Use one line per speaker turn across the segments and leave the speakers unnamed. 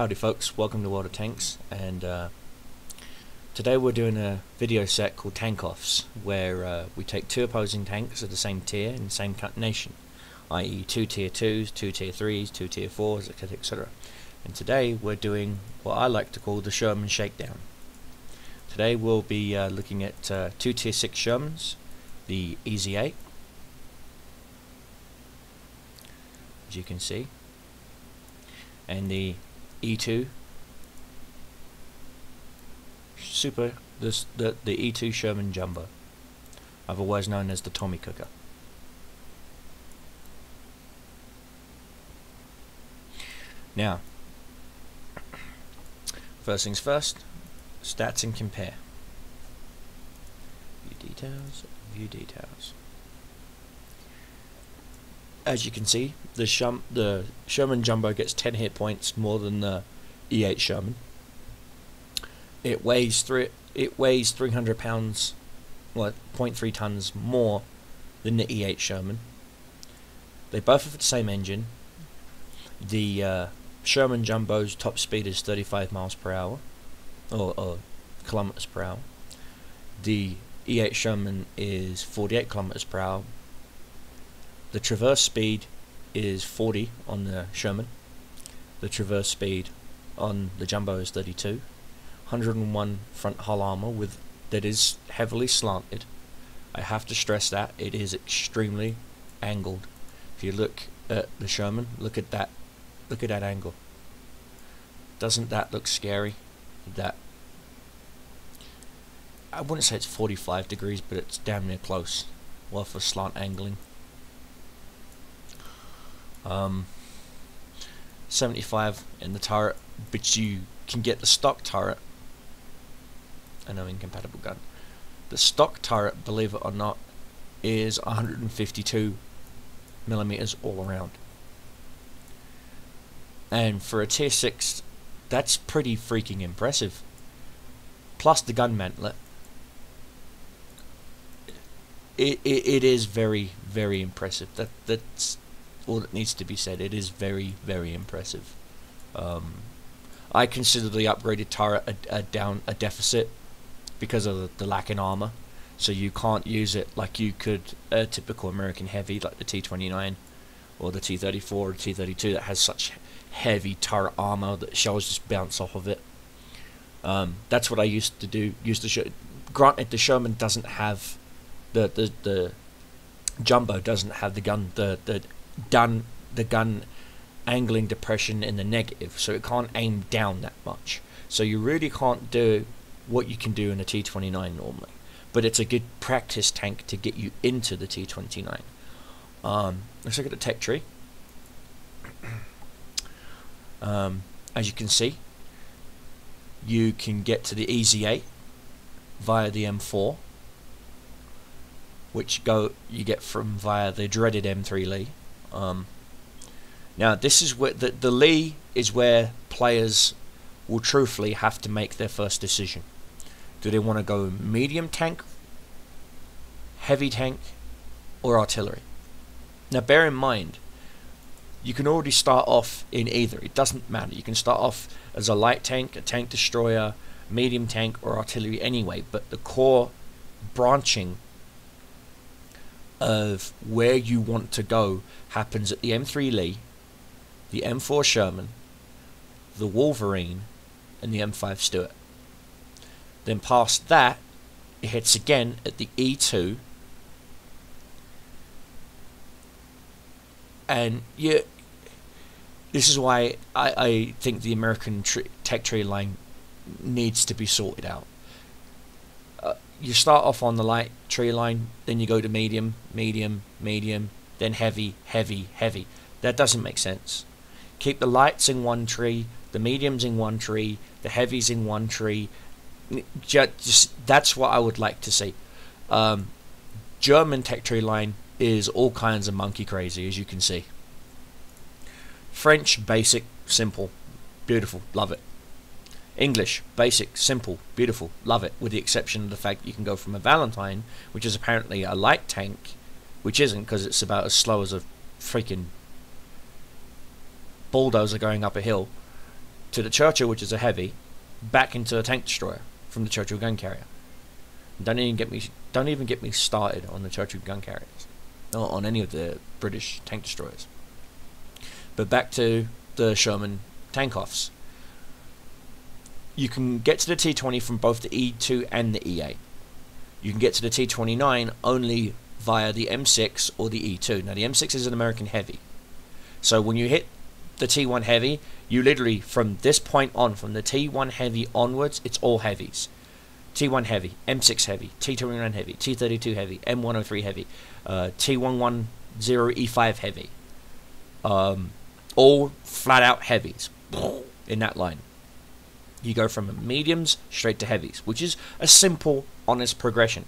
Howdy folks, welcome to World of Tanks, and today we're doing a video set called Tank Offs, where we take two opposing tanks of the same tier in the same nation, i.e. two tier 2s, two tier 3s, two tier 4s, etc, etc. And today we're doing what I like to call the Sherman Shakedown. Today we'll be looking at two tier 6 Shermans, the E8, as you can see, and the E2 the E2 Sherman Jumbo, otherwise known as the Tommy Cooker. Now, first things first, stats and compare. View details. As you can see, the Sherman Jumbo gets 10 hit points more than the E8 Sherman. It weighs 300 pounds, well, 0.3 tons more than the E8 Sherman. They both have the same engine. The Sherman Jumbo's top speed is 35 miles per hour, or kilometers per hour. The E8 Sherman is 48 kilometers per hour. The traverse speed is 40 on the Sherman. The traverse speed on the Jumbo is 32. 101 front hull armor that is heavily slanted. I have to stress that it is extremely angled. If you look at the Sherman, look at that angle. Doesn't that look scary? That, I wouldn't say it's 45 degrees, but it's damn near close. Well, for slant angling. 75 in the turret, but you can get the stock turret. I know, incompatible gun. The stock turret, believe it or not, is 152 millimeters all around. And for a tier 6, that's pretty freaking impressive. Plus the gun mantlet. It is very, very impressive. That's all that needs to be said. It is very, very impressive. I consider the upgraded turret a deficit because of the lack in armor. So you can't use it like you could a typical American heavy like the T29 or the T34 or T32 that has such heavy turret armor that shells just bounce off of it. That's what I used to do. Granted, the Sherman doesn't have the Jumbo doesn't have the gun angling depression in the negative, so it can't aim down that much. So you really can't do what you can do in a T29 normally. But it's a good practice tank to get you into the T29. Let's look at the tech tree. As you can see, you can get to the EZ8 via the M4, which you get from via the dreaded M3 Lee. Now this is where the Lee is where players will truthfully have to make their first decision. Do they want to go medium tank, heavy tank, or artillery? Now bear in mind, you can already start off in either. It doesn't matter. You can start off as a light tank, a tank destroyer, medium tank, or artillery anyway, but the core branching of where you want to go happens at the M3 Lee, the M4 Sherman, the Wolverine, and the M5 Stuart. Then past that, it hits again at the E2, and this is why I think the American tech tree line needs to be sorted out. You start off on the light tree line, then you go to medium, medium, medium, then heavy, heavy, heavy. That doesn't make sense. Keep the lights in one tree, the mediums in one tree, the heavies in one tree. Just that's what I would like to see. German tech tree line is all kinds of monkey crazy, as you can see. French, basic, simple, beautiful, love it. English, basic, simple, beautiful, love it, with the exception of the fact you can go from a Valentine, which is apparently a light tank, which isn't, because it's about as slow as a freaking bulldozer going up a hill, to the Churchill, which is a heavy, back into a tank destroyer from the Churchill gun carrier. Don't even get me started on the Churchill gun carriers, or on any of the British tank destroyers. But back to the Sherman tank offs. You can get to the T20 from both the E2 and the E8. You can get to the T29 only via the M6 or the E2. Now the M6 is an American heavy, so when you hit the T1 heavy, you literally, from this point on, from the T1 heavy onwards, it's all heavies. T1 heavy, M6 heavy, T29 heavy, T32 heavy, M103 heavy, T110 E5 heavy. All flat out heavies in that line. You go from mediums straight to heavies, which is a simple, honest progression.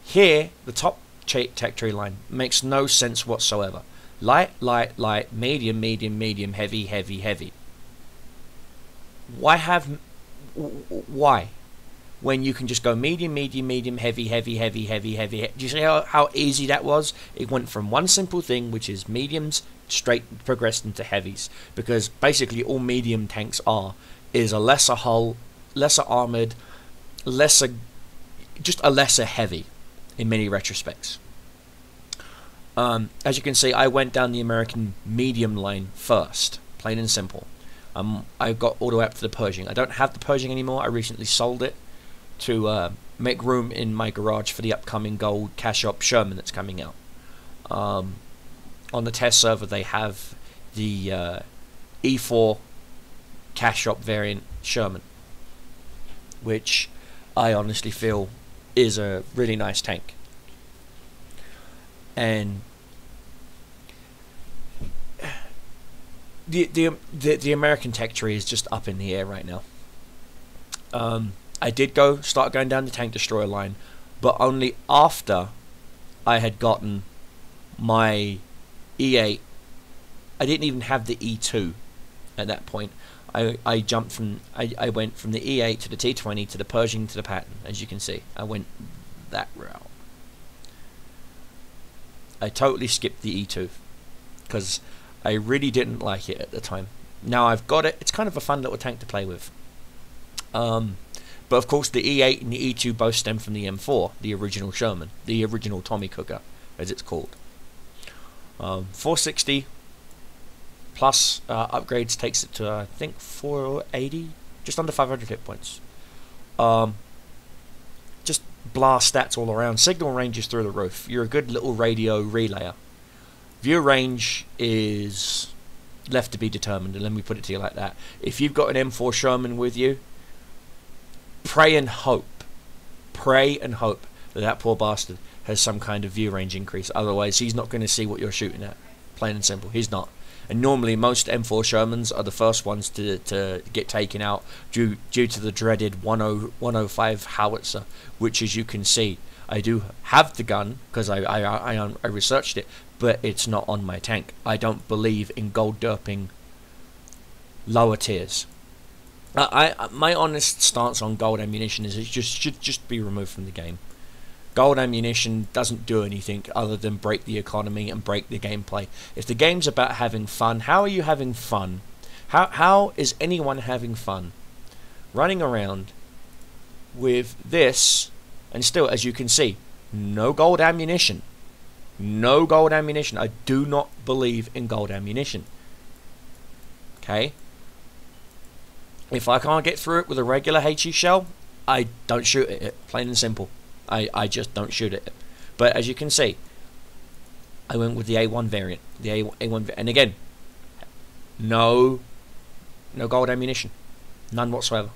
Here, the top tech tree line makes no sense whatsoever. Light, light, light, medium, medium, medium, heavy, heavy, heavy. Why? When you can just go medium, medium, medium, heavy, heavy, heavy, heavy, heavy. Do you see how easy that was? It went from one simple thing, which is mediums, straight progressed into heavies. Because basically all medium tanks is a lesser hull, lesser armoured, just a lesser heavy in many retrospects. As you can see, I went down the American medium line first, plain and simple. I got all the way up to the Pershing. I don't have the Pershing anymore. I recently sold it to make room in my garage for the upcoming gold cash shop Sherman that's coming out. On the test server, they have the E4 cash shop variant Sherman, which I honestly feel is a really nice tank. And the American tech tree is just up in the air right now. I did start going down the tank destroyer line, but only after I had gotten my E8. I didn't even have the E2 at that point. I went from the E8 to the T20 to the Pershing to the Patton. As you can see, I went that route. I totally skipped the E2 because I really didn't like it at the time. Now I've got it. It's kind of a fun little tank to play with. But of course the E8 and the E2 both stem from the M4, the original Sherman, the original Tommy Cooker, as it's called. 460 plus upgrades takes it to I think 480, just under 500 hit points. Just blast stats all around. Signal range is through the roof. You're a good little radio relayer. View range is left to be determined, and let me put it to you like that. If you've got an M4 Sherman with you, pray and hope that that poor bastard has some kind of view range increase. Otherwise, he's not going to see what you're shooting at. Plain and simple, he's not. And normally, most M4 Shermans are the first ones to get taken out due to the dreaded 105 howitzer, which, as you can see, I do have the gun because I researched it, but it's not on my tank. I don't believe in gold derping lower tiers. My honest stance on gold ammunition is it should just be removed from the game. Gold ammunition doesn't do anything other than break the economy and break the gameplay. If the game's about having fun, how are you having fun? How is anyone having fun running around with this and still, as you can see, no gold ammunition? No gold ammunition. I do not believe in gold ammunition. Okay? If I can't get through it with a regular HE shell, I don't shoot at it. Plain and simple. I just don't shoot at it. But as you can see, I went with the A1 variant. The A1, and again, no gold ammunition. None whatsoever.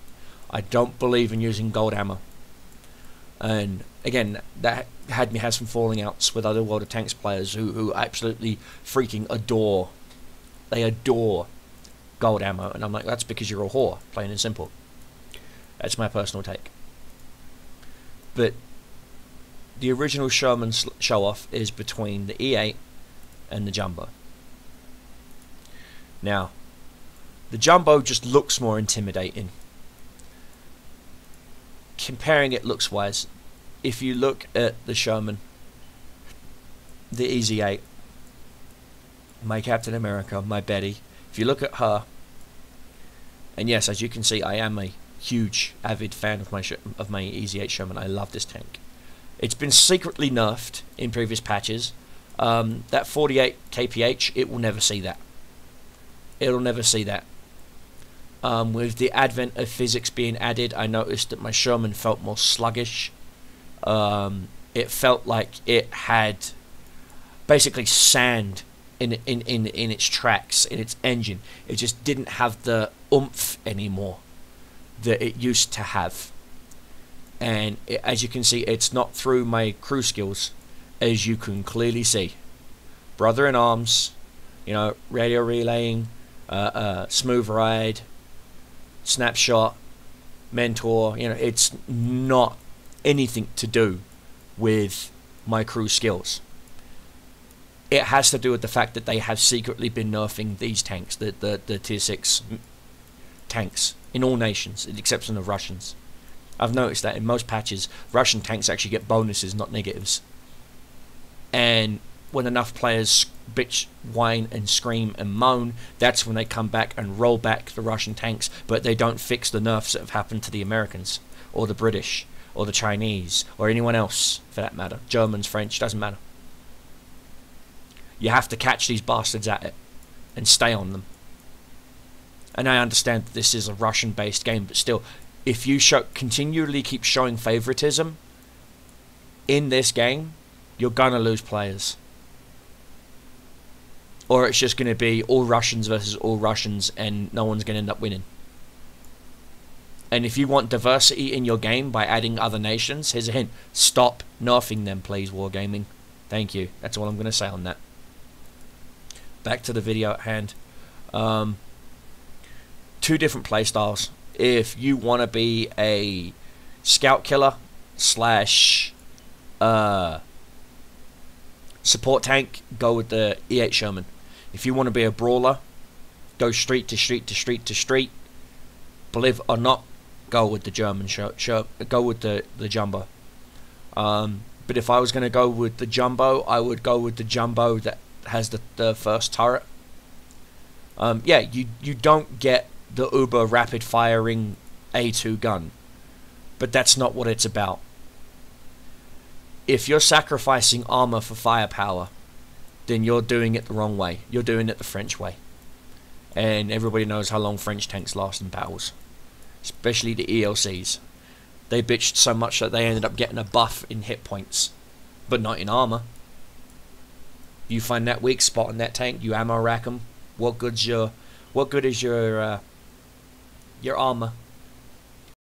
I don't believe in using gold ammo. And again, that had me have some falling outs with other World of Tanks players who absolutely freaking adore. They adore gold ammo, and I'm like, that's because you're a whore, plain and simple. That's my personal take. But the original Sherman show-off is between the E8 and the Jumbo. Now, the Jumbo just looks more intimidating. Comparing it looks-wise, if you look at the Sherman, the Easy 8, my Captain America, my Betty, if you look at her And yes, as you can see, I am a huge, avid fan of my E8 Sherman. I love this tank. It's been secretly nerfed in previous patches. That 48 kph, it will never see that. It'll never see that. With the advent of physics being added, I noticed that my Sherman felt more sluggish. It felt like it had basically sand in its tracks, in its engine. It just didn't have the oomph anymore that it used to have. And as you can see, it's not through my crew skills, as you can clearly see. Brother in arms, you know, radio relaying, smooth ride, snapshot, mentor. You know, it's not anything to do with my crew skills. It has to do with the fact that they have secretly been nerfing these tanks, the tier 6 tanks, in all nations, with the exception of Russians. I've noticed that in most patches, Russian tanks actually get bonuses, not negatives. And when enough players bitch, whine, and scream and moan, that's when they come back and roll back the Russian tanks, but they don't fix the nerfs that have happened to the Americans, or the British, or the Chinese, or anyone else, for that matter. Germans, French, doesn't matter. You have to catch these bastards at it and stay on them. And I understand that this is a Russian-based game, but still, if you continually keep showing favoritism in this game, you're gonna lose players. Or it's just gonna be all Russians versus all Russians, and no one's gonna end up winning. And if you want diversity in your game by adding other nations, here's a hint: stop nerfing them, please, Wargaming. Thank you. That's all I'm gonna say on that. Back to the video at hand. Two different playstyles. If you want to be a scout killer slash support tank, go with the E8 Sherman. If you want to be a brawler, go street to street to street to street. Believe it or not, go with the German go with the Jumbo. But if I was going to go with the Jumbo, I would go with the Jumbo that has the first turret. Yeah, you don't get the uber rapid firing A2 gun, but that's not what it's about. If you're sacrificing armor for firepower, then you're doing it the wrong way. You're doing it the French way. And everybody knows how long French tanks last in battles, especially the ELCs. They bitched so much that they ended up getting a buff in hit points, but not in armor. You find that weak spot in that tank, you ammo rack them. What good is your armor